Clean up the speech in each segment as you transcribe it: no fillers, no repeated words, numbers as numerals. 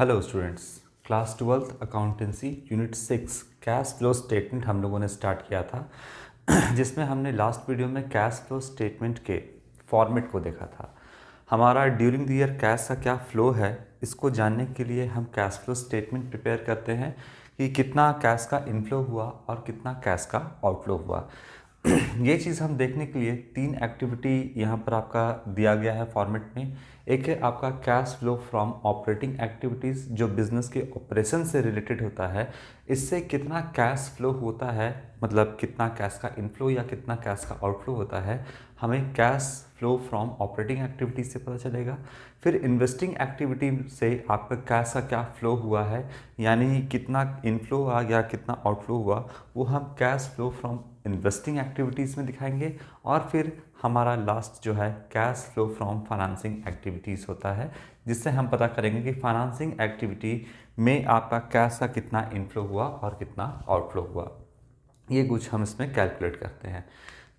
Hello students, class 12th accountancy unit 6 cash flow statement हम लोगों ने स्टार्ट किया था जिसमें हमने लास्ट वीडियो में कैश फ्लो स्टेटमेंट के फॉर्मेट को देखा था। हमारा ड्यूरिंग द ईयर कैश का क्या फ्लो है, इसको जानने के लिए हम कैश फ्लो स्टेटमेंट प्रिपेयर करते हैं कि कितना कैश का इनफ्लो हुआ और कितना कैश का आउटफ्लो हुआ। ये चीज़ हम देखने के लिए 3 एक्टिविटी यहाँ पर आपका दिया गया है फॉर्मेट में। एक है आपका cash flow from operating activities, जो बिजनेस के ऑपरेशन से रिलेटेड होता है। इससे कितना कैश फ्लो होता है, मतलब कितना कैश का इनफ्लो या कितना कैश का आउटफ्लो होता है, हमें cash flow from operating activities से पता चलेगा। फिर इन्वेस्टिंग एक्टिविटी से आपका कैश का क्या फ्लो हुआ है, यानी कितना इनफ्लो आ गया कितना आउटफ्लो हुआ, वो हम cash flow from investing activities में दिखाएंगे। और फिर हमारा लास्ट जो है cash flow from financing activities होता है, जिससे हम पता करेंगे कि फाइनेंसिंग एक्टिविटी में आपका कैश का कितना इनफ्लो हुआ और कितना आउटफ्लो हुआ। ये कुछ हम इसमें कैलकुलेट करते हैं।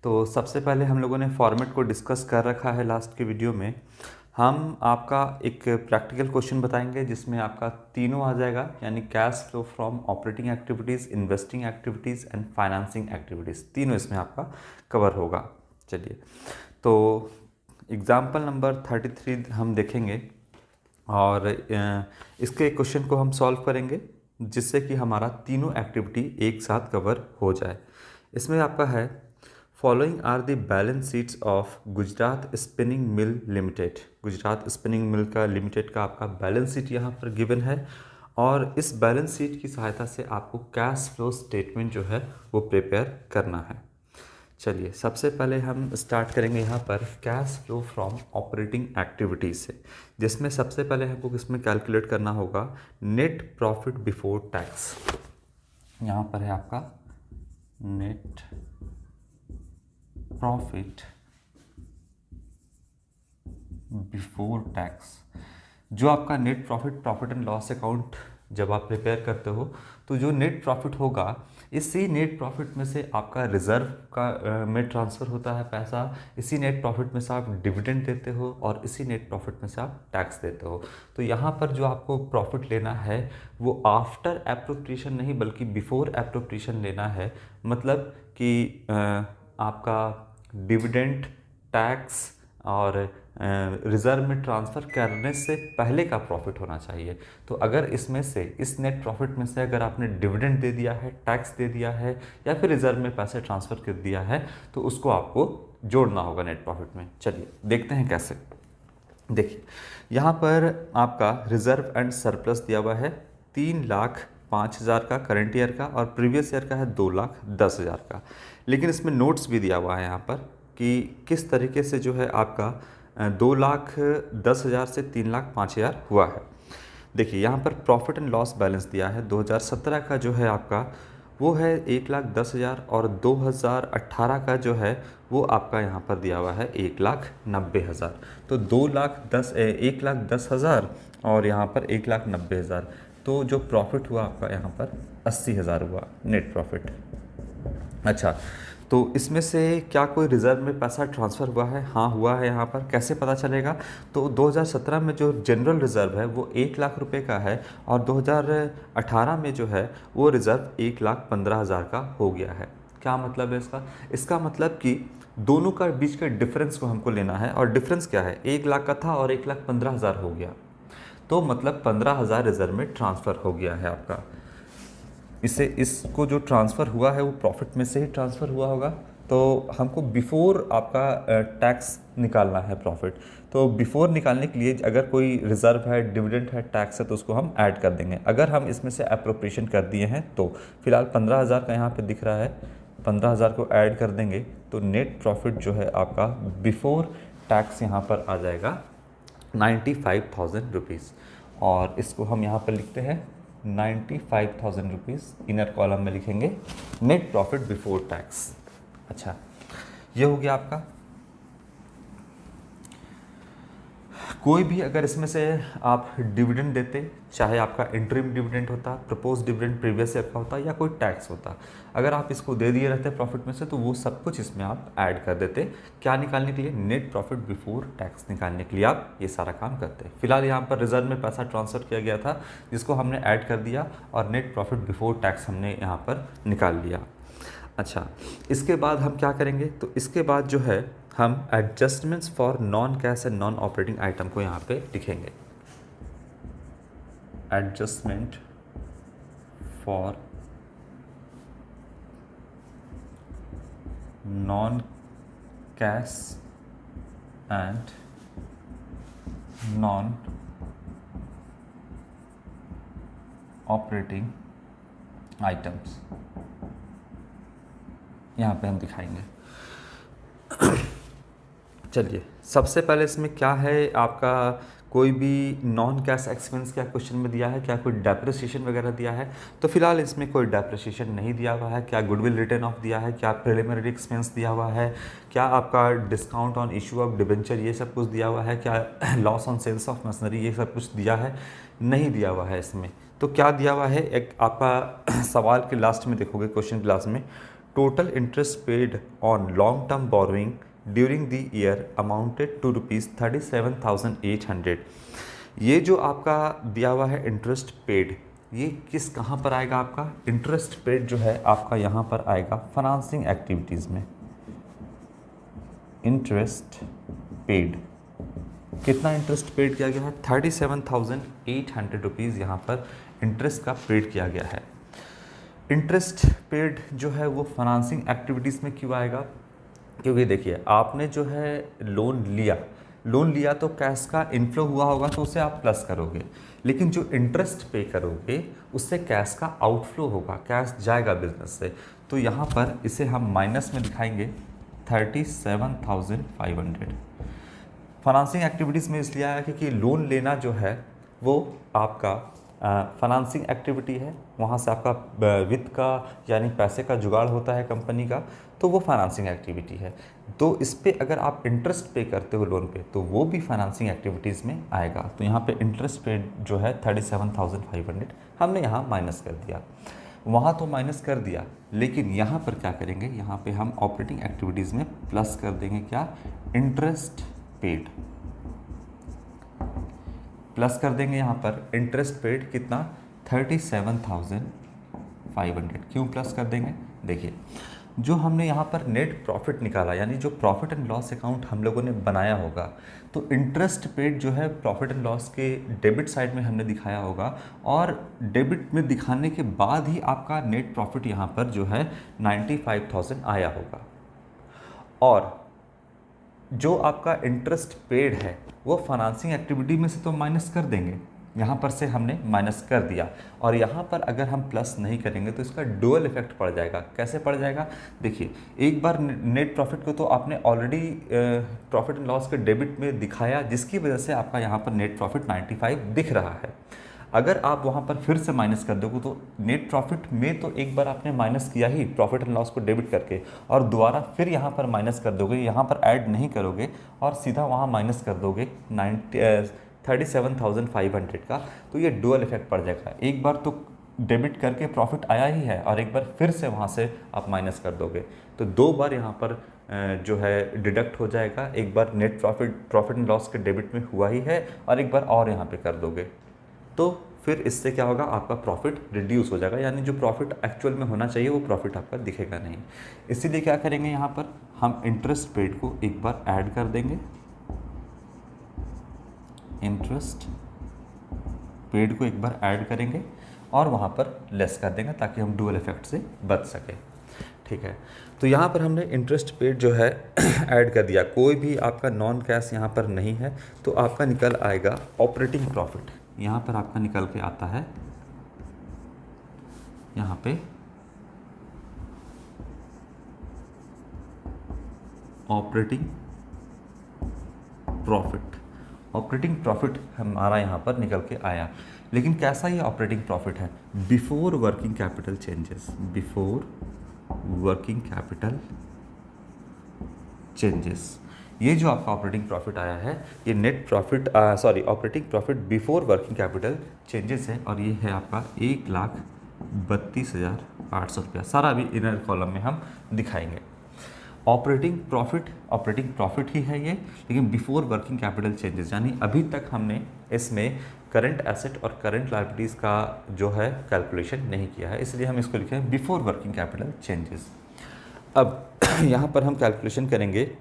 तो सबसे पहले हम लोगों ने फॉर्मेट को डिस्कस कर रखा है लास्ट के वीडियो में। हम आपका एक प्रैक्टिकल क्वेश्चन बताएंगे जिसमें आपका तीनों आ जाएगा, यानी cash flow from operating activities, investing activities and financing activities, तीनों इसमें आपका कवर होगा। चलिए, तो एग्जाम्पल नंबर 33 हम देखेंगे और इसके क्वेश्चन को हम सॉल्व करेंगे, जिससे कि हमारा तीनों एक्टिविटी एक साथ कवर हो जाए। इसमें आपका है following are the balance sheets of Gujarat Spinning Mill Limited. Gujarat Spinning Mill का लिमिटेड का आपका बैलेंस शीट यहाँ पर गिवन है, और इस बैलेंस शीट की सहायता से आपको कैश फ्लो स्टेटमेंट जो है वो प्रिपेयर करना है। चलिए, सबसे पहले हम स्टार्ट करेंगे यहाँ पर cash flow from operating activities से, जिसमें सबसे पहले हमको इसमें कैलकुलेट करना होगा नेट प्रॉफिट बिफोर टैक्स। यहाँ पर है आपका नेट प्रॉफिट बिफोर टैक्स। जो आपका net profit and loss account जब आप प्रिपेयर करते हो, तो जो नेट प्रॉफिट होगा, इसी नेट प्रॉफिट में से आपका रिजर्व का में ट्रांसफ़र होता है पैसा, इसी नेट प्रॉफिट में से आप डिविडेंड देते हो और इसी नेट प्रॉफिट में से आप टैक्स देते हो। तो यहाँ पर जो आपको प्रॉफिट लेना है वो आफ्टर एप्रोप्रिएशन नहीं बल्कि बिफोर एप्रोप्रिएशन लेना है। मतलब कि आपका डिविडेंड, टैक्स और रिज़र्व में ट्रांसफ़र करने से पहले का प्रॉफिट होना चाहिए। तो अगर इसमें से, इस नेट प्रॉफिट में से अगर आपने डिविडेंड दे दिया है, टैक्स दे दिया है या फिर रिज़र्व में पैसे ट्रांसफ़र कर दिया है, तो उसको आपको जोड़ना होगा नेट प्रॉफिट में। चलिए देखते हैं कैसे। देखिए, यहाँ पर आपका रिज़र्व एंड सरप्लस दिया हुआ है 3,05,000 का करंट ईयर का, और प्रीवियस ईयर का है 2,10,000 का। लेकिन इसमें नोट्स भी दिया हुआ है यहाँ पर कि किस तरीके से जो है आपका 2,10,000 से 3,05,000 हुआ है। देखिए, यहाँ पर प्रॉफिट एंड लॉस बैलेंस दिया है 2017 का जो है आपका वो है 1,10,000, और 2018 का जो है वो आपका यहाँ पर दिया हुआ है 1,90,000। तो 1,10,000 और यहाँ पर 1,90,000, तो जो प्रॉफिट हुआ आपका यहाँ पर 80,000 हुआ नेट प्रॉफिट। अच्छा, तो इसमें से क्या कोई रिज़र्व में पैसा ट्रांसफ़र हुआ है? हाँ, हुआ है। यहाँ पर कैसे पता चलेगा? तो 2017 में जो जनरल रिज़र्व है वो 1,00,000 रुपये का है, और 2018 में जो है वो रिज़र्व 1,15,000 का हो गया है। क्या मतलब है इसका? इसका मतलब कि दोनों का बीच का डिफरेंस को हमको लेना है, और डिफरेंस क्या है? 1,00,000 का था और 1,15,000 हो गया, तो मतलब 15,000 रिज़र्व में ट्रांसफ़र हो गया है आपका। इसको जो ट्रांसफ़र हुआ है वो प्रॉफिट में से ही ट्रांसफ़र हुआ होगा, तो हमको बिफोर आपका टैक्स निकालना है प्रॉफिट। तो बिफोर निकालने के लिए अगर कोई रिज़र्व है, डिविडेंड है, टैक्स है, तो उसको हम ऐड कर देंगे। अगर हम इसमें से अप्रोप्रिएशन कर दिए हैं तो फिलहाल 15,000 का यहाँ पे दिख रहा है, 15,000 को ऐड कर देंगे तो नेट प्रॉफिट जो है आपका बिफोर टैक्स यहाँ पर आ जाएगा 95,000 रुपीज़। और इसको हम यहाँ पर लिखते हैं 95,000 रुपीज़, इनर कॉलम में लिखेंगे नेट प्रॉफिट बिफोर टैक्स। अच्छा, ये हो गया आपका कोई भी अगर इसमें से आप डिविडेंड देते, चाहे आपका इंटरिम डिविडेंड होता, प्रपोज डिविडेंड प्रीवियस ईयर का होता या कोई टैक्स होता, अगर आप इसको दे दिए रहते प्रॉफिट में से तो वो सब कुछ इसमें आप ऐड कर देते। क्या निकालने के लिए? नेट प्रॉफिट बिफोर टैक्स निकालने के लिए आप ये सारा काम करते। फिलहाल यहाँ पर रिजर्व में पैसा ट्रांसफ़र किया गया था जिसको हमने ऐड कर दिया और नेट प्रॉफिट बिफोर टैक्स हमने यहाँ पर निकाल लिया। अच्छा, इसके बाद हम क्या करेंगे? तो इसके बाद जो है हम adjustments for non cash and non operating item को यहाँ पे लिखेंगे। Adjustment for non cash and non operating items यहाँ पे हम दिखाएंगे। चलिए, सबसे पहले इसमें क्या है आपका, कोई भी नॉन कैश एक्सपेंस क्या क्वेश्चन में दिया है, क्या कोई डेप्रिसिएशन वगैरह दिया है? तो फिलहाल इसमें कोई डेप्रिसिएशन नहीं दिया हुआ है। क्या गुडविल रिटर्न ऑफ दिया है, क्या प्रिलिमिनरी एक्सपेंस दिया हुआ है, क्या आपका discount on issue of debenture ये सब कुछ दिया हुआ है, क्या loss on sales of machinery ये सब कुछ दिया है? नहीं दिया हुआ है इसमें। तो क्या दिया हुआ है, एक आपका सवाल के लास्ट में देखोगे क्वेश्चन क्लास में, total interest paid on long term borrowing during the year amounted to ₹37,800। ये जो आपका दिया हुआ है इंटरेस्ट पेड, ये किस कहाँ पर आएगा? आपका इंटरेस्ट पेड जो है आपका यहाँ पर आएगा फाइनेंसिंग एक्टिविटीज़ में। इंटरेस्ट पेड, कितना इंटरेस्ट पेड किया गया है? ₹37,800 यहाँ पर इंटरेस्ट का पेड किया गया है। इंटरेस्ट पेड जो है वो फाइनेंसिंग एक्टिविटीज़ में क्यों आएगा? क्योंकि देखिए, आपने जो है लोन लिया तो कैश का इनफ्लो हुआ होगा तो उसे आप प्लस करोगे, लेकिन जो इंटरेस्ट पे करोगे उससे कैश का आउटफ्लो होगा, कैश जाएगा बिजनेस से। तो यहाँ पर इसे हम माइनस में दिखाएंगे 37,500। फाइनेंसिंग एक्टिविटीज़ में इसलिए आया क्योंकि लोन लेना जो है वो आपका फाइनेंसिंग एक्टिविटी है, वहाँ से आपका वित्त का यानी पैसे का जुगाड़ होता है कंपनी का, तो वो फाइनेंसिंग एक्टिविटी है। तो इस पे अगर आप इंटरेस्ट पे करते हो लोन पे तो वो भी फाइनेंसिंग एक्टिविटीज़ में आएगा। तो यहाँ पे इंटरेस्ट पे जो है 37,500 हमने यहाँ माइनस कर दिया, वहाँ तो माइनस कर दिया, लेकिन यहाँ पर क्या करेंगे, यहाँ पे हम ऑपरेटिंग एक्टिविटीज़ में प्लस कर देंगे क्या? इंटरेस्ट पेड प्लस कर देंगे। यहाँ पर इंटरेस्ट पेड कितना? 37,500। क्यों प्लस कर देंगे? देखिए, जो हमने यहाँ पर नेट प्रॉफिट निकाला, यानी जो प्रॉफिट एंड लॉस अकाउंट हम लोगों ने बनाया होगा, तो इंटरेस्ट पेड जो है प्रॉफिट एंड लॉस के डेबिट साइड में हमने दिखाया होगा, और डेबिट में दिखाने के बाद ही आपका नेट प्रॉफिट यहाँ पर जो है 95,000 आया होगा। और जो आपका इंटरेस्ट पेड है वो फाइनेंसिंग एक्टिविटी में से तो माइनस कर देंगे, यहाँ पर से हमने माइनस कर दिया, और यहाँ पर अगर हम प्लस नहीं करेंगे तो इसका डुअल इफेक्ट पड़ जाएगा। कैसे पड़ जाएगा? देखिए, एक बार नेट प्रॉफिट को तो आपने ऑलरेडी प्रॉफिट एंड लॉस के डेबिट में दिखाया, जिसकी वजह से आपका यहाँ पर नेट प्रॉफिट 95 दिख रहा है। अगर आप वहाँ पर फिर से माइनस कर दोगे तो नेट प्रॉफिट में तो एक बार आपने माइनस किया ही प्रॉफिट एंड लॉस को डेबिट करके, और दोबारा फिर यहाँ पर माइनस कर दोगे, यहाँ पर ऐड नहीं करोगे और सीधा वहाँ माइनस कर दोगे 37,500 का, तो ये डुअल इफेक्ट पड़ जाएगा। एक बार तो डेबिट करके प्रॉफिट आया ही है और एक बार फिर से वहाँ से आप माइनस कर दोगे, तो दो बार यहाँ पर जो है डिडक्ट हो जाएगा। एक बार नेट प्रॉफिट एंड लॉस के डेबिट में हुआ ही है और एक बार और यहाँ पे कर दोगे, तो फिर इससे क्या होगा? आपका प्रॉफिट रिड्यूस हो जाएगा, यानी जो प्रॉफिट एक्चुअल में होना चाहिए वो प्रॉफिट आपका दिखेगा नहीं। इसीलिए क्या करेंगे, यहाँ पर हम इंटरेस्ट पेड को एक बार ऐड कर देंगे, इंटरेस्ट पेड को एक बार ऐड करेंगे और वहाँ पर लेस कर देंगे ताकि हम डुअल इफेक्ट से बच सके। ठीक है, तो यहाँ पर हमने इंटरेस्ट पेड जो है ऐड कर दिया। कोई भी आपका नॉन कैश यहाँ पर नहीं है, तो आपका निकल आएगा ऑपरेटिंग प्रॉफिट। यहाँ पर आपका निकल के आता है, यहाँ पे ऑपरेटिंग प्रॉफिट हमारा यहाँ पर निकल के आया। लेकिन कैसा ये ऑपरेटिंग प्रॉफिट है? Before working capital changes, before working capital changes. ये जो आपका ऑपरेटिंग प्रॉफिट आया है ये net profit operating profit before working capital changes है और ये है आपका 1,32,800 रुपया। सारा अभी इनर कॉलम में हम दिखाएंगे। ऑपरेटिंग प्रॉफिट ही है ये, लेकिन बिफोर वर्किंग कैपिटल चेंजेस, यानी अभी तक हमने इसमें करंट एसेट और करंट लायबिलिटीज़ का जो है कैलकुलेशन नहीं किया है, इसलिए हम इसको लिखे हैं बिफोर वर्किंग कैपिटल चेंजेस। अब यहाँ पर हम कैलकुलेशन करेंगे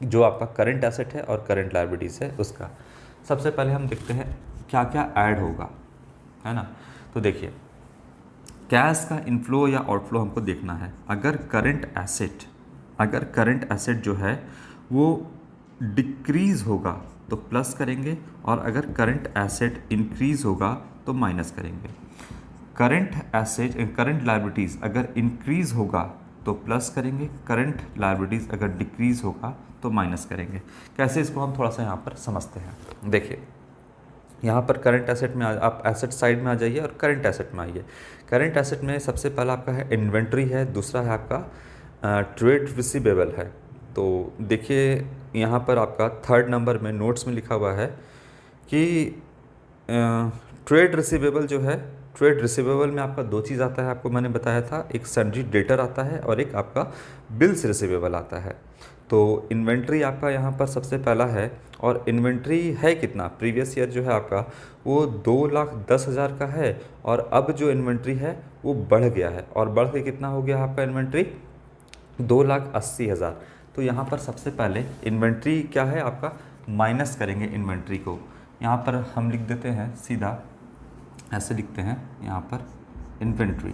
जो आपका करंट एसेट है और करंट लायबिलिटीज़ है उसका। सबसे पहले हम देखते हैं क्या क्या ऐड होगा, है ना। तो देखिए, कैश का इनफ्लो या आउटफ्लो हमको देखना है। अगर करंट एसेट जो है वो डिक्रीज़ होगा तो प्लस करेंगे, और अगर करंट एसेट इंक्रीज़ होगा तो माइनस करेंगे। करंट लायबिलिटीज़ अगर इंक्रीज़ होगा तो प्लस करेंगे, करंट लायबिलिटीज़ अगर डिक्रीज़ होगा तो माइनस करेंगे। कैसे, इसको हम थोड़ा सा यहाँ पर समझते हैं। देखिए, यहाँ पर करंट एसेट में आप एसेट साइड में आ जाइए और करंट एसेट में आइए। करंट एसेट में सबसे पहला आपका है इन्वेंट्री है, दूसरा है आपका ट्रेड रिसीवेबल है। तो देखिए यहाँ पर आपका थर्ड नंबर में नोट्स में लिखा हुआ है कि ट्रेड रिसीवेबल जो है, ट्रेड रिसीवेबल में आपका दो चीज़ आता है, आपको मैंने बताया था, एक सन्ड्री डेटर आता है और एक आपका बिल्स रिसीवेबल आता है। तो इन्वेंट्री आपका यहाँ पर सबसे पहला है, और इन्वेंट्री है कितना, प्रीवियस ईयर जो है आपका वो 2,10,000 का है, और अब जो इन्वेंट्री है वो बढ़ गया है, और बढ़ के कितना हो गया आपका इन्वेंट्री 2,80,000। तो यहाँ पर सबसे पहले इन्वेंट्री क्या है आपका, माइनस करेंगे इन्वेंट्री को। यहाँ पर हम लिख देते हैं, सीधा ऐसे लिखते हैं यहाँ पर इन्वेंट्री।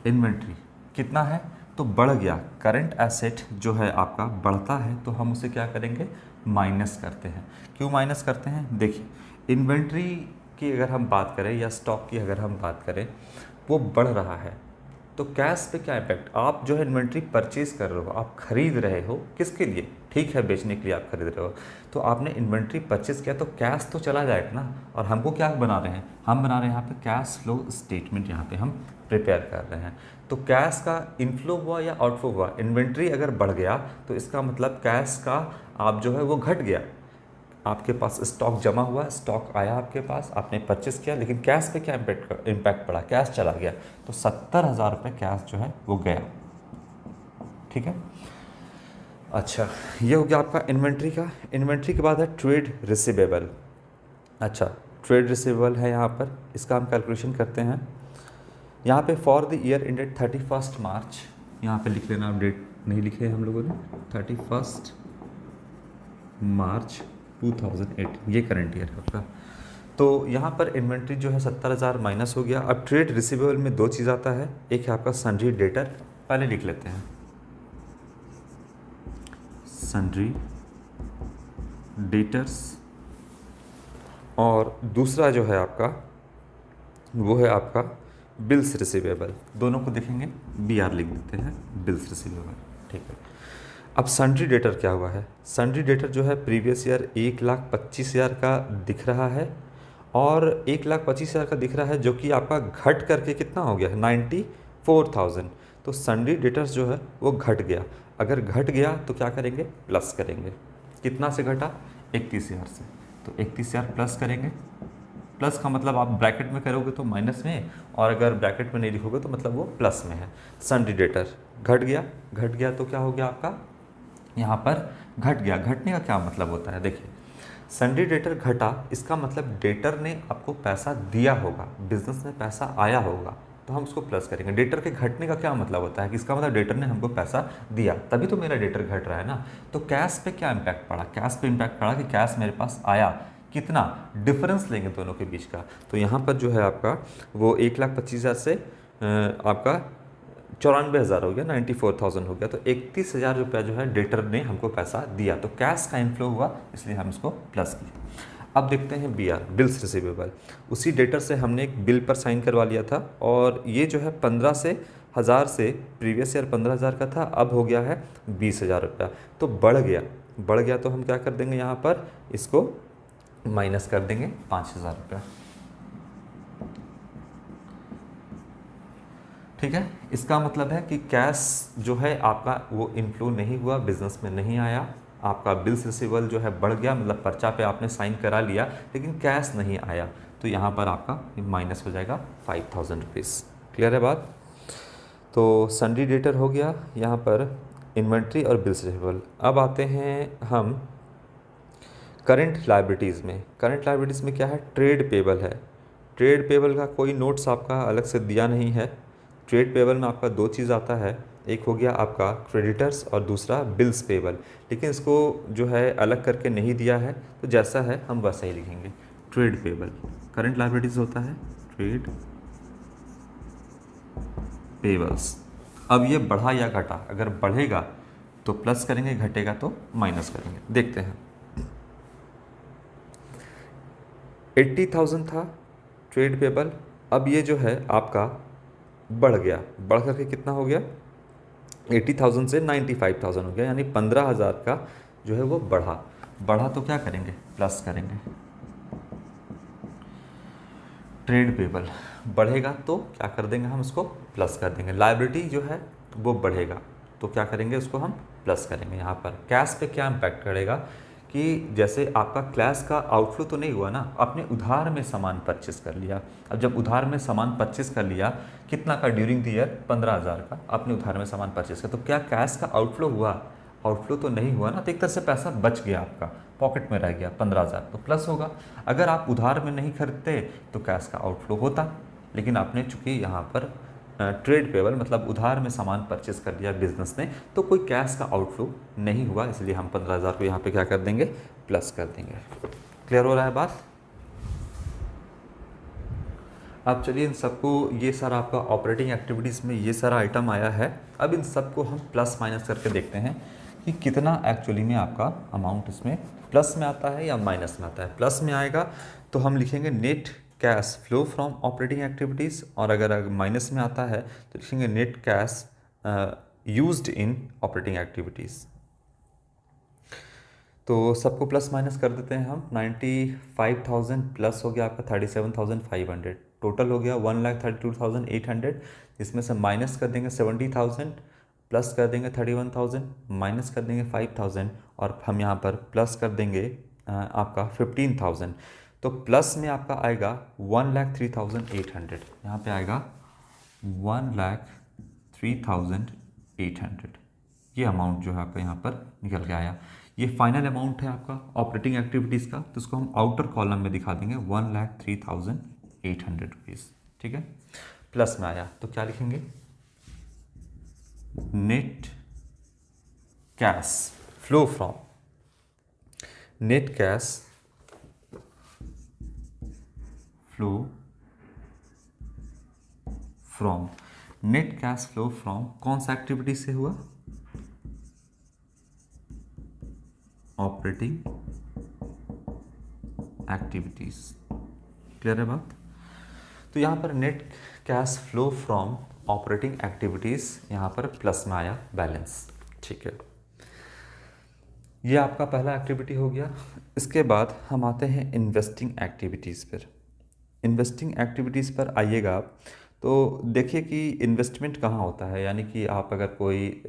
इन्वेंट्री कितना है तो बढ़ गया, करंट एसेट जो है आपका बढ़ता है तो हम उसे क्या करेंगे, माइनस करते हैं। क्यों माइनस करते हैं, देखिए इन्वेंट्री की अगर हम बात करें या स्टॉक की अगर हम बात करें, वो बढ़ रहा है तो कैश पे क्या इम्पैक्ट, आप जो है इन्वेंट्री परचेज कर रहे हो, आप खरीद रहे हो, किसके लिए, ठीक है बेचने के लिए आप खरीद रहे हो, तो आपने इन्वेंट्री परचेज किया तो कैश तो चला जाएगा ना। और हमको क्या बना रहे हैं, हम बना रहे हैं यहाँ पे कैश फ्लो स्टेटमेंट, यहाँ पे हम प्रिपेयर कर रहे हैं। तो कैश का इनफ्लो हुआ या आउटफ्लो हुआ, इन्वेंट्री अगर बढ़ गया तो इसका मतलब कैश का आप जो है वो घट गया। आपके पास स्टॉक जमा हुआ, स्टॉक आया आपके पास, आपने परचेस किया, लेकिन कैश पे क्या इम्पैक्ट पड़ा, कैश चला गया, तो 70,000 रुपये कैश जो है वो गया। ठीक है, अच्छा ये हो गया आपका इन्वेंट्री का। इन्वेंट्री के बाद है ट्रेड रिसीवेबल। अच्छा, ट्रेड रिसीवेबल है यहाँ पर, इसका हम कैलकुलेशन करते हैं। यहाँ पे फॉर द ईयर एंडेड 31 मार्च, यहाँ पे लिख लेना, आप डेट नहीं लिखे हम लोगों ने, 31 मार्च 2008, ये करंट ईयर है आपका। तो यहाँ पर इन्वेंट्री जो है 70,000 माइनस हो गया। अब ट्रेड रिसीवेबल में दो चीज़ आता है, एक है आपका सन्ड्री डेटर, पहले लिख लेते हैं सन्ड्री डेटर्स, और दूसरा जो है आपका वो है आपका बिल्स रिसीवेबल। दोनों को देखेंगे, BR लिख देते हैं, बिल्स रिसीवेबल। ठीक है, अब सन्ड्री डेटर क्या हुआ है, सन्ड्री डेटर जो है प्रीवियस ईयर 1,25,000 का दिख रहा है, और 1,25,000 का दिख रहा है, जो कि आपका घट करके कितना हो गया है 94,000। तो सन्ड्री डेटर्स जो है वो घट गया। अगर घट गया तो क्या करेंगे, प्लस करेंगे। कितना से घटा, 31,000 से, तो 31,000 प्लस करेंगे। प्लस का मतलब आप ब्रैकेट में करोगे तो माइनस में, और अगर ब्रैकेट में नहीं लिखोगे तो मतलब वो प्लस में है। सन्ड्री डेटर घट गया तो क्या हो गया आपका, यहाँ पर घट गया। घटने का क्या मतलब होता है, देखिए सन्ड्री डेटर घटा, इसका मतलब डेटर ने आपको पैसा दिया होगा, बिजनेस में पैसा आया होगा, तो हम उसको प्लस करेंगे। डेटर के घटने का क्या मतलब होता है कि इसका मतलब डेटर ने हमको पैसा दिया, तभी तो मेरा डेटर घट रहा है ना। तो कैश पे क्या इम्पैक्ट पड़ा, कैश पे इम्पैक्ट पड़ा कि कैश मेरे पास आया, कितना डिफरेंस लेंगे दोनों के बीच का। तो यहाँ पर जो है आपका वो 1,25,000 से आपका 94,000 हो गया, 94,000 हो गया। तो 31,000 रुपया जो है डेटर ने हमको पैसा दिया, तो कैश का इनफ्लो हुआ, इसलिए हम इसको प्लस किए। अब देखते हैं BR, बिल्स रिसीवेबल। उसी डेटर से हमने एक बिल पर साइन करवा लिया था, और ये जो है 15,000 से प्रीवियस ईयर 15,000 का था, अब हो गया है 20,000 रुपया। तो बढ़ गया तो हम क्या कर देंगे, यहाँ पर इसको माइनस कर देंगे 5,000 रुपया। ठीक है। इसका मतलब है कि कैश जो है आपका वो इनफ्लो नहीं हुआ, बिजनेस में नहीं आया, आपका बिल्स रिसीवेबल जो है बढ़ गया, मतलब पर्चा पे आपने साइन करा लिया लेकिन कैश नहीं आया, तो यहाँ पर आपका माइनस हो जाएगा 5000 रुपीज़। क्लियर है बात। तो सन्ड्री डेटर हो गया, यहाँ पर इन्वेंट्री और बिल्स रिसीवेबल। अब आते हैं हम करंट लायबिलिटीज़ में। करंट लायबिलिटीज़ में क्या है, ट्रेड पेबल है। ट्रेड पेबल का कोई नोट्स आपका अलग से दिया नहीं है। ट्रेड पेबल में आपका दो चीज़ आता है, एक हो गया आपका क्रेडिटर्स और दूसरा बिल्स पेबल, लेकिन इसको जो है अलग करके नहीं दिया है, तो जैसा है हम वैसा ही लिखेंगे। ट्रेड पेबल करंट लायबिलिटीज़ होता है, ट्रेड पेबल्स। अब ये बढ़ा या घटा, अगर बढ़ेगा तो प्लस करेंगे, घटेगा तो माइनस करेंगे। देखते हैं, 80,000 था ट्रेड पेबल, अब ये जो है आपका बढ़ गया, बढ़ करके कितना हो गया, 80,000 से 95,000 हो गया, यानी 15,000 का जो है वो बढ़ा। बढ़ा तो क्या करेंगे, प्लस करेंगे। ट्रेड पेबल बढ़ेगा तो क्या कर देंगे, हम उसको प्लस कर देंगे। लायबिलिटी जो है वो बढ़ेगा तो क्या करेंगे, उसको हम प्लस करेंगे। यहाँ पर कैश पे क्या इम्पैक्ट करेगा कि जैसे आपका क्लैश का आउटफ्लो तो नहीं हुआ ना, आपने उधार में सामान परचेस कर लिया। अब जब उधार में सामान परचेस कर लिया, कितना का, ड्यूरिंग द ईयर 15,000 का आपने उधार में सामान परचेस किया, तो क्या कैश का आउटफ्लो हुआ, आउटफ्लो तो नहीं हुआ ना, तो एक तरह से पैसा बच गया, आपका पॉकेट में रह गया 15,000, तो प्लस होगा। अगर आप उधार में नहीं खरीदते तो कैश का आउटफ्लो होता, लेकिन आपने चूंकि यहाँ पर ट्रेड पेबल मतलब उधार में सामान परचेस कर लिया बिजनेस ने, तो कोई कैश का आउटफ्लो नहीं हुआ, इसलिए हम 15,000 को यहाँ पे क्या कर देंगे, प्लस कर देंगे। क्लियर हो रहा है बात। अब चलिए इन सबको, ये सारा आपका ऑपरेटिंग एक्टिविटीज़ में ये सारा आइटम आया है, अब इन सबको हम प्लस माइनस करके देखते हैं कि कितना एक्चुअली में आपका अमाउंट इसमें प्लस में आता है या माइनस में आता है। प्लस में आएगा तो हम लिखेंगे net cash flow from operating activities, और अगर माइनस में आता है तो लिखेंगे net cash used in operating activities. तो सबको प्लस माइनस कर देते हैं हम। 95,000 प्लस हो गया आपका 37,500, टोटल हो गया 1,32,800, जिसमें से माइनस कर देंगे 70,000, प्लस कर देंगे 31,000, माइनस कर देंगे 5,000, और हम यहाँ पर प्लस कर देंगे आपका 15,000। तो प्लस में आपका आएगा 1,03,800, यहाँ पे आएगा 1,03,800। ये अमाउंट जो है आपका यहाँ पर निकल के आया। ये फाइनल अमाउंट है आपका ऑपरेटिंग एक्टिविटीज़ का, तो इसको हम आउटर कॉलम में दिखा देंगे 1,03,800 रुपीज़। ठीक है, प्लस में आया तो क्या लिखेंगे, net cash flow from, net cash flow from, net cash flow from कौन सा एक्टिविटी से हुआ, ऑपरेटिंग एक्टिविटीज। क्लियर है बात। तो यहाँ पर net cash flow from operating activities यहाँ पर प्लस में आया बैलेंस। ठीक है, ये आपका पहला एक्टिविटी हो गया। इसके बाद हम आते हैं इन्वेस्टिंग एक्टिविटीज़ पर। इन्वेस्टिंग एक्टिविटीज़ पर आइएगा आप, तो देखिए कि इन्वेस्टमेंट कहाँ होता है, यानी कि आप अगर कोई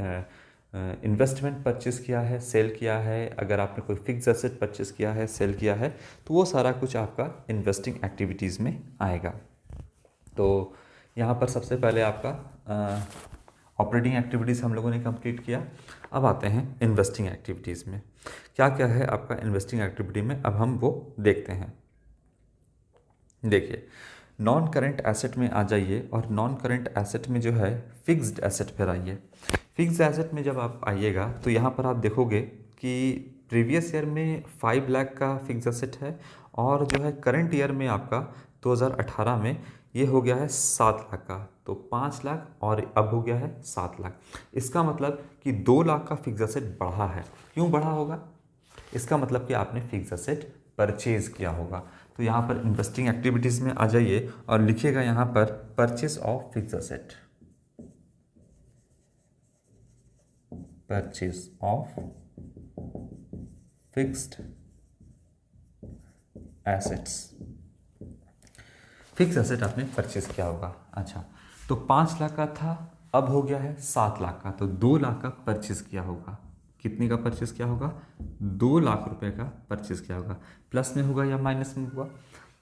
इन्वेस्टमेंट परचेस किया है, सेल किया है, अगर आपने कोई फिक्स एसेट परचेस किया है, सेल किया है, तो वो सारा कुछ आपका इन्वेस्टिंग एक्टिविटीज़ में आएगा। तो यहाँ पर सबसे पहले आपका ऑपरेटिंग एक्टिविटीज़ हम लोगों ने कंप्लीट किया। अब आते हैं इन्वेस्टिंग एक्टिविटीज़ में। क्या क्या है आपका इन्वेस्टिंग एक्टिविटी में, अब हम वो देखते हैं। देखिए, नॉन करेंट एसेट में आ जाइए, और नॉन करेंट एसेट में जो है फिक्स्ड एसेट पर आइए। फिक्स्ड एसेट में जब आप आइएगा तो यहाँ पर आप देखोगे कि प्रीवियस ईयर में 5 लाख का फिक्स एसेट है, और जो है करंट ईयर में आपका 2018 में ये हो गया है 7 लाख का, तो 5 लाख और अब हो गया है 7 लाख। इसका मतलब कि 2 लाख का फिक्स एसेट बढ़ा है। क्यों बढ़ा होगा, इसका मतलब कि आपने फिक्स एसेट परचेज किया होगा। तो यहाँ पर इन्वेस्टिंग एक्टिविटीज़ में आ जाइए और लिखिएगा यहाँ पर purchase of fix asset, purchase of fixed assets. Fix asset आपने परचेज किया होगा। अच्छा, तो 5 लाख का था, अब हो गया है 7 लाख का, तो 2 लाख का परचेस किया होगा। कितने का परचेस किया होगा? 2 लाख रुपए का परचेस किया होगा। प्लस में होगा या माइनस में होगा,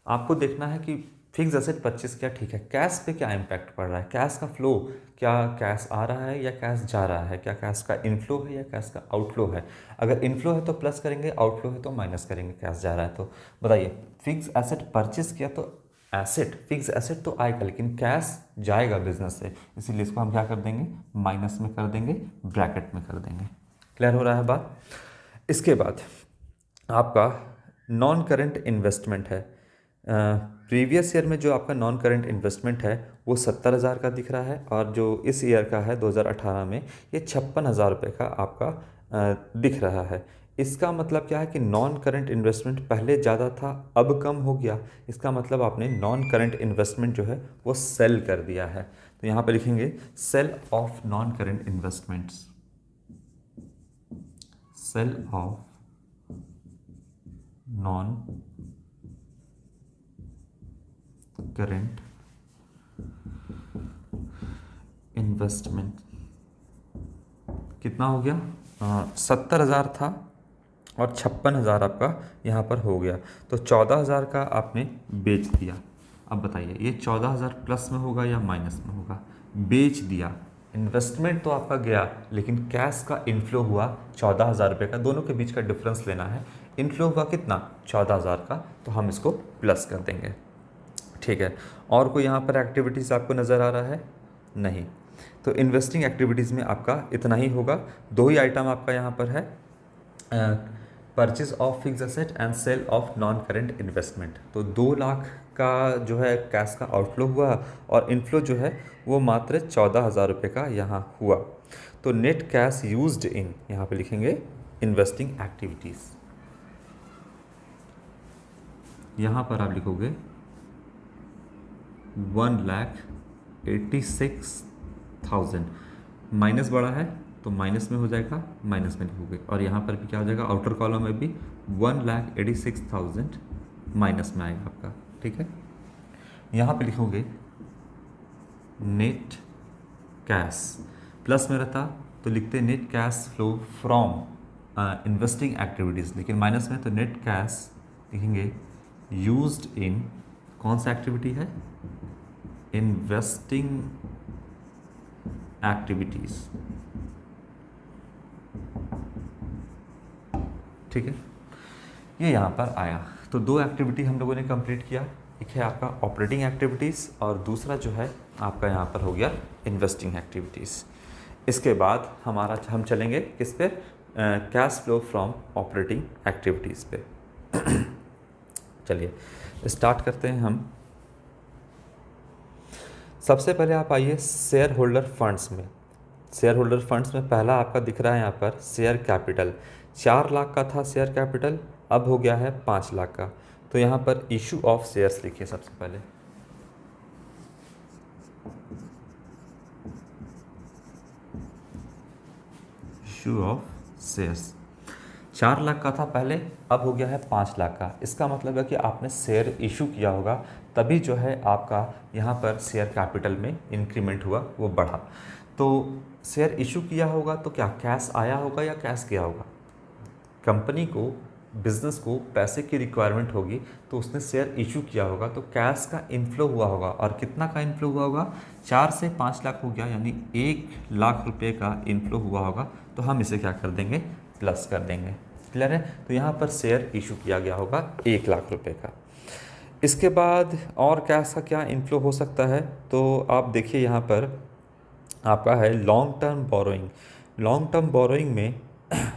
आपको देखना है कि फिक्स एसेट परचेस किया, ठीक है, कैश पे क्या इम्पैक्ट पड़ रहा है, कैश का फ्लो, क्या कैश आ रहा है या कैश जा रहा है, क्या कैश का इनफ्लो है या कैश का आउटफ्लो है। अगर इनफ्लो है तो प्लस करेंगे, आउटफ्लो है तो माइनस करेंगे, कैश जा रहा है तो। बताइए, फिक्स एसेट परचेस किया तो एसेट, फिक्स एसेट तो आएगा लेकिन कैश जाएगा बिजनेस से, इसीलिए इसको हम क्या कर देंगे, माइनस में कर देंगे, ब्रैकेट में कर देंगे। क्लियर हो रहा है बात? इसके बाद आपका नॉन करेंट इन्वेस्टमेंट है। प्रीवियस ईयर में जो आपका नॉन करेंट इन्वेस्टमेंट है वो 70,000 का दिख रहा है, और जो इस ईयर का है 2018 में, ये 56,000 रुपये का आपका दिख रहा है। इसका मतलब क्या है कि नॉन करेंट इन्वेस्टमेंट पहले ज़्यादा था, अब कम हो गया। इसका मतलब आपने नॉन करेंट इन्वेस्टमेंट जो है वो सेल कर दिया है। तो यहाँ पर लिखेंगे sale of non current investments, sale of non current investment. कितना हो गया? 70,000 था और 56,000 आपका यहाँ पर हो गया, तो 14,000 का आपने बेच दिया। अब बताइए, ये 14,000 प्लस में होगा या माइनस में होगा? बेच दिया, इन्वेस्टमेंट तो आपका गया लेकिन कैश का इनफ्लो हुआ 14,000 रुपये का, दोनों के बीच का डिफरेंस लेना है। इनफ्लो हुआ कितना? 14,000 का, तो हम इसको प्लस कर देंगे। ठीक है, और कोई यहाँ पर एक्टिविटीज़ आपको नज़र आ रहा है? नहीं। तो इन्वेस्टिंग एक्टिविटीज़ में आपका इतना ही होगा। दो ही आइटम आपका यहाँ पर है, purchase of fix asset and sale of non current investment. तो 2 लाख का जो है कैश का आउटफ्लो हुआ, और इनफ्लो जो है वो मात्र 14,000 रुपये का यहाँ हुआ। तो नेट कैश यूज्ड इन, यहाँ पे लिखेंगे इन्वेस्टिंग एक्टिविटीज़। यहाँ पर आप लिखोगे 1,86,000, माइनस बड़ा है तो माइनस में हो जाएगा, माइनस में लिखोगे, और यहाँ पर भी क्या हो जाएगा, आउटर कॉलम में भी 1,86,000 माइनस में आएगा आपका। ठीक है, यहाँ पे लिखोगे नेट कैश, प्लस में रहता तो लिखते net cash flow from investing activities, लेकिन माइनस में तो नेट कैश लिखेंगे यूज्ड इन, कौन सा एक्टिविटी है, इन्वेस्टिंग एक्टिविटीज़। ठीक है, ये यहाँ पर आया। तो 2 एक्टिविटी हम लोगों ने कंप्लीट किया, एक है आपका ऑपरेटिंग एक्टिविटीज़ और दूसरा जो है आपका यहाँ पर हो गया इन्वेस्टिंग एक्टिविटीज़। इसके बाद हम चलेंगे किस पे, cash flow from operating activities पे। चलिए स्टार्ट करते हैं हम। सबसे पहले आप आइए शेयर होल्डर फंड्स में। शेयर होल्डर फंड्स में पहला आपका दिख रहा है यहाँ पर शेयर कैपिटल। 4 लाख का था शेयर कैपिटल, अब हो गया है 5 लाख का। तो यहाँ पर इशू ऑफ शेयर्स लिखिए सबसे पहले। इशू ऑफ शेयर्स 4 लाख का था पहले, अब हो गया है 5 लाख का। इसका मतलब है कि आपने शेयर इशू किया होगा, तभी जो है आपका यहाँ पर शेयर कैपिटल में इंक्रीमेंट हुआ, वो बढ़ा। तो शेयर इशू किया होगा तो क्या कैश आया होगा या कैश गया होगा? कंपनी को, बिजनेस को पैसे की रिक्वायरमेंट होगी तो उसने शेयर इशू किया होगा, तो कैश का इनफ्लो हुआ होगा। और कितना का इनफ्लो हुआ होगा? 4 से 5 लाख हो गया, यानी 1 लाख रुपए का इनफ्लो हुआ होगा। तो हम इसे क्या कर देंगे, प्लस कर देंगे। क्लियर है? तो यहाँ पर शेयर इशू किया गया होगा 1 लाख रुपए का। इसके बाद और कैश का क्या इनफ्लो हो सकता है, तो आप देखिए यहाँ पर आपका है long term borrowing. Long term borrowing में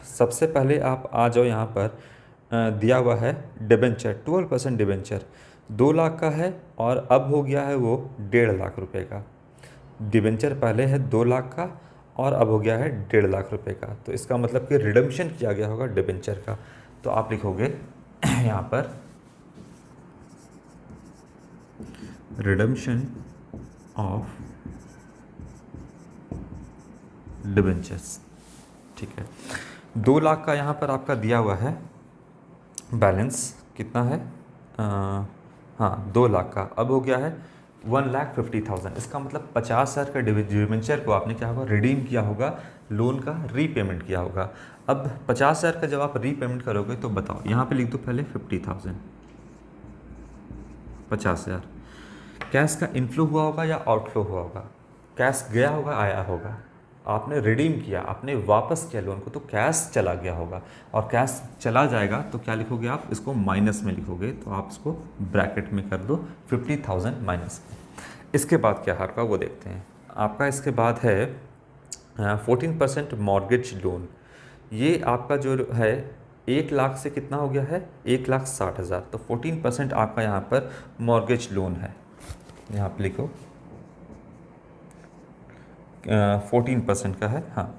सबसे पहले आप आ जाओ, यहाँ पर दिया हुआ है डिबेंचर, 12% डिबेंचर 2 लाख का है, और अब हो गया है वो 1.5 लाख रुपए का। डिबेंचर पहले है 2 लाख का और अब हो गया है 1.5 लाख रुपए का। तो इसका मतलब कि रिडम्पशन किया गया होगा डिबेंचर का। तो आप लिखोगे यहाँ पर रिडम्पशन ऑफ डिबेंचर्स। ठीक है, 2 लाख का यहाँ पर आपका दिया हुआ है बैलेंस, कितना है, हाँ 2 लाख का, अब हो गया है 1,50,000, इसका मतलब 50,000 का डिवेंचर को आपने क्या होगा, रिडीम किया होगा, लोन का रीपेमेंट किया होगा। अब 50,000 का जब आप रीपेमेंट करोगे तो बताओ, यहाँ पे लिख दो पहले 50,000, 50,000 कैश का इनफ्लो हुआ होगा या आउटफ्लो हुआ होगा? कैश गया होगा, आया होगा, आपने रिडीम किया, आपने वापस किया लोन को, तो कैश चला गया होगा। और कैश चला जाएगा तो क्या लिखोगे आप, इसको माइनस में लिखोगे, तो आप इसको ब्रैकेट में कर दो 50,000 माइनस में। इसके बाद क्या है आपका वो देखते हैं। आपका इसके बाद है 14% मॉर्गेज लोन। ये आपका जो है 1,00,000 से कितना हो गया है, 1,60,000, तो 14% आपका यहाँ पर मॉर्गेज लोन है। यहाँ पर लिखो 14% का है, हाँ।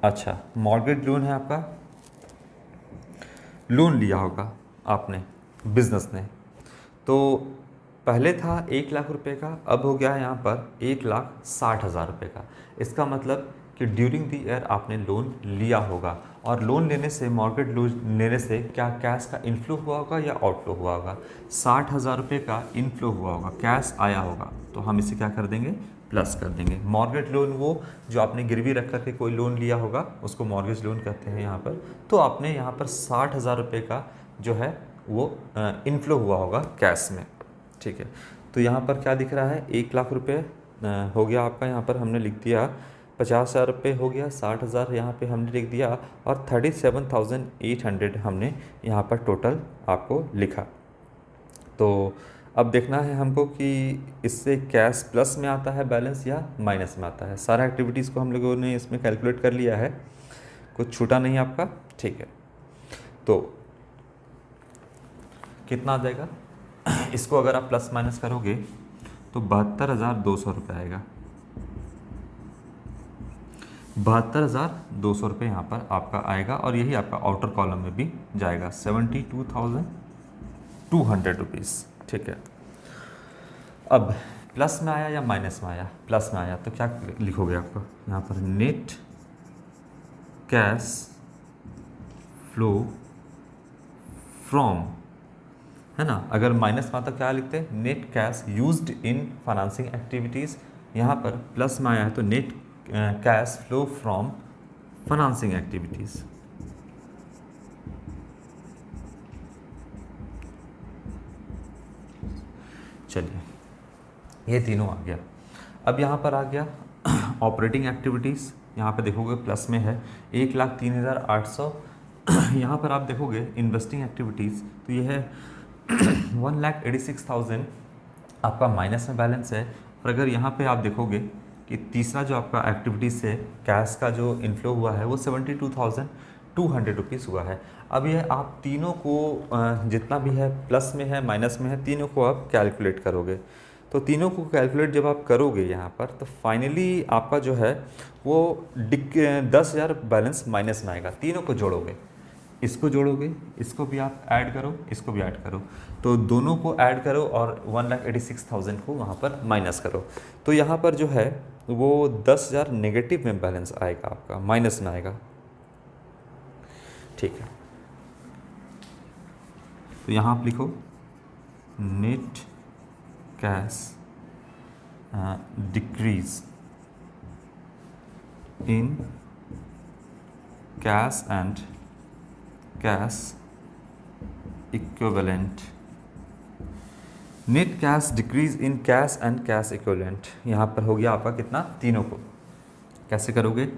अच्छा, मॉर्गेज लोन है आपका, लोन लिया होगा आपने, बिजनेस ने, तो पहले था 1,00,000 रुपये का, अब हो गया है यहाँ पर 1,60,000 रुपये का। इसका मतलब कि ड्यूरिंग द ईयर आपने लोन लिया होगा, और लोन लेने से, मॉर्गेज लोन लेने से क्या कैश का इनफ्लो हुआ होगा या आउटफ्लो हुआ होगा? 60,000 रुपये का इनफ्लो हुआ होगा, कैश आया होगा, तो हम इसे क्या कर देंगे, प्लस कर देंगे। मॉर्गेज लोन वो जो आपने गिरवी रख करके कोई लोन लिया होगा उसको मॉर्गेज लोन कहते हैं यहाँ पर। तो आपने यहाँ पर 60,000 रुपये का जो है वो इनफ्लो हुआ होगा कैश में, ठीक है। तो यहाँ पर क्या दिख रहा है, 1,00,000 रुपये हो गया आपका, यहाँ पर हमने लिख दिया 50,000 रुपये हो गया, 60,000 यहाँ पे हमने लिख दिया, और 37,800 हमने यहाँ पर टोटल आपको लिखा। तो अब देखना है हमको कि इससे कैश प्लस में आता है बैलेंस या माइनस में आता है। सारा एक्टिविटीज़ को हम लोगों ने इसमें कैलकुलेट कर लिया है, कुछ छूटा नहीं आपका, ठीक है। तो कितना आ जाएगा, इसको अगर आप प्लस माइनस करोगे तो 72,200 रुपये आएगा। 72,200 रुपये यहाँ पर आपका आएगा, और यही आपका आउटर कॉलम में भी जाएगा 72,200 रुपीज़, ठीक है। अब प्लस में आया या माइनस में आया? प्लस में आया, तो क्या लिखोगे आपको यहाँ पर, नेट कैश फ्लो फ्रॉम, है ना। अगर माइनस में आता क्या लिखते हैं, net cash used in financing activities. यहाँ पर प्लस में आया है तो net cash flow from financing activities. चलिए, ये तीनों आ गया। अब यहाँ पर आ गया ऑपरेटिंग एक्टिविटीज़। यहाँ पर देखोगे प्लस में है 1,03,800। यहाँ पर आप देखोगे इन्वेस्टिंग एक्टिविटीज़, तो ये है 1,86,000 आपका माइनस में बैलेंस है। और अगर यहाँ पे आप देखोगे कि तीसरा जो आपका एक्टिविटीज़ से कैश का जो इनफ्लो हुआ है वो 72,200 रुपीज़ हुआ है। अब ये आप तीनों को जितना भी है, प्लस में है माइनस में है, तीनों को आप कैलकुलेट करोगे। तो तीनों को कैलकुलेट जब आप करोगे यहाँ पर, तो फाइनली आपका जो है वो 10,000 बैलेंस माइनस में आएगा। तीनों को जोड़ोगे, इसको जोड़ोगे, इसको भी आप ऐड करो, इसको भी ऐड करो, तो दोनों को ऐड करो और 1,86,000 को वहाँ पर माइनस करो। तो यहाँ पर जो है वो 10,000 नेगेटिव में बैलेंस आएगा, आपका माइनस में आएगा, ठीक है। तो यहाँ आप लिखो net cash decrease in cash and cash equivalent. Net cash decrease in cash and cash equivalent, यहाँ पर हो गया आपका कितना, तीनों को कैसे करोगे,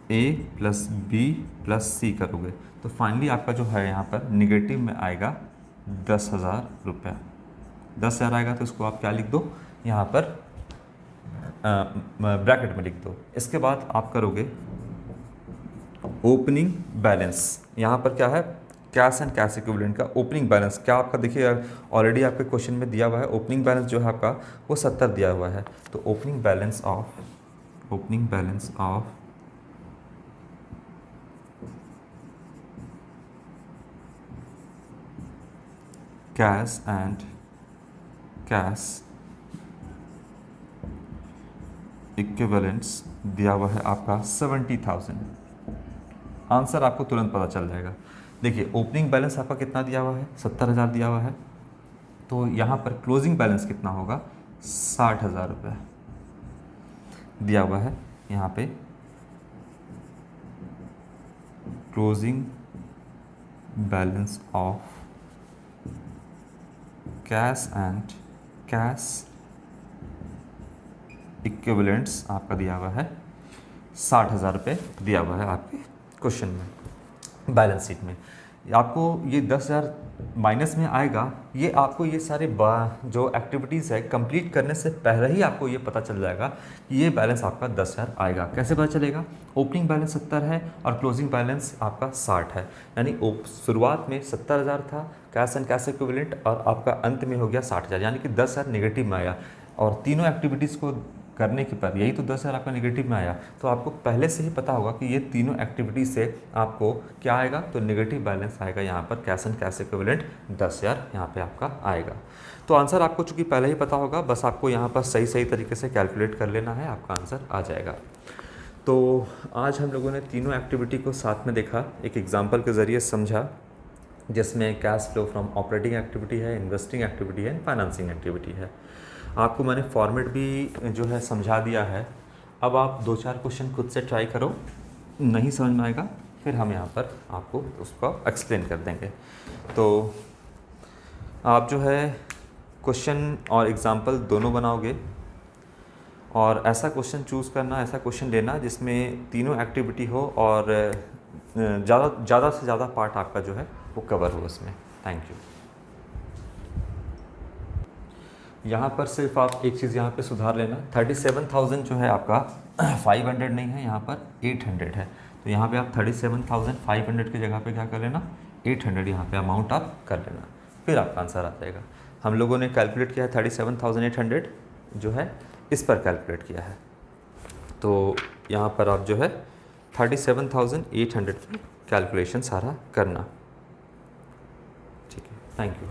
A + B + C करोगे, तो फाइनली आपका जो है यहाँ पर निगेटिव में आएगा 10,000 रुपये। 10,000 आएगा तो इसको आप क्या लिख दो, यहाँ पर ब्रैकेट में लिख दो। इसके बाद आप करोगे ओपनिंग बैलेंस। यहाँ पर क्या है, कैश एंड कैश इक्विवेलेंट का ओपनिंग बैलेंस क्या आपका, देखिए ऑलरेडी आपके क्वेश्चन में दिया हुआ है। ओपनिंग बैलेंस जो है आपका वो 70 दिया हुआ है। तो opening balance of cash and cash equivalents दिया हुआ है आपका 70,000। आंसर आपको तुरंत पता चल जाएगा। देखिए ओपनिंग बैलेंस आपका कितना दिया हुआ है, 70,000 दिया हुआ है, तो यहाँ पर क्लोजिंग बैलेंस कितना होगा, 60,000 रुपये दिया हुआ है। यहाँ पे closing balance of cash and cash equivalents आपका दिया हुआ है 60,000 रुपये दिया हुआ है आपके क्वेश्चन में, बैलेंस शीट में। आपको ये 10,000 माइनस में आएगा, ये आपको ये सारे जो एक्टिविटीज़ है कंप्लीट करने से पहले ही आपको ये पता चल जाएगा कि ये बैलेंस आपका 10,000 आएगा। कैसे पता चलेगा, ओपनिंग बैलेंस 70 है और क्लोजिंग बैलेंस आपका 60 है, यानी शुरुआत में 70,000 था कैश एंड कैश इक्विवेलेंट और आपका अंत में हो गया 60,000, यानी कि 10,000 नेगेटिव में आया। और तीनों एक्टिविटीज़ को करने के पर यही तो 10,000 आपका नेगेटिव में आया, तो आपको पहले से ही पता होगा कि ये तीनों एक्टिविटी से आपको क्या आएगा, तो नेगेटिव बैलेंस आएगा यहाँ पर, कैश एंड कैश इक्विवेलेंट 10,000 यहाँ पे आपका आएगा। तो आंसर आपको चूँकि पहले ही पता होगा, बस आपको यहाँ पर सही सही तरीके से कैलकुलेट कर लेना है, आपका आंसर आ जाएगा। तो आज हम लोगों ने तीनों एक्टिविटी को साथ में देखा, एक एग्जाम्पल के ज़रिए समझा, जिसमें cash flow from operating activity है, इन्वेस्टिंग एक्टिविटी है, फाइनेंसिंग एक्टिविटी है। आपको मैंने फॉर्मेट भी जो है समझा दिया है। अब आप 2-4 क्वेश्चन खुद से ट्राई करो, नहीं समझ में आएगा फिर हम यहाँ पर आपको उसको एक्सप्लेन कर देंगे। तो आप जो है क्वेश्चन और एग्ज़ाम्पल दोनों बनाओगे, और ऐसा क्वेश्चन चूज़ करना, ऐसा क्वेश्चन लेना जिसमें तीनों एक्टिविटी हो और ज़्यादा से ज़्यादा पार्ट आपका जो है वो कवर हो उसमें। Thank you. यहाँ पर सिर्फ आप एक चीज़ यहाँ पे सुधार लेना, 37,000 जो है आपका 500 नहीं है, यहाँ पर 800 है। तो यहाँ पे आप 37,500 की जगह पे क्या कर लेना, 800 यहाँ पे अमाउंट आप कर लेना, फिर आपका आंसर आ जाएगा। हम लोगों ने कैलकुलेट किया है 37,800 जो है इस पर कैलकुलेट किया है, तो यहाँ पर आप जो है 37,800 कैलकुलेशन सारा करना। ठीक है, थैंक यू।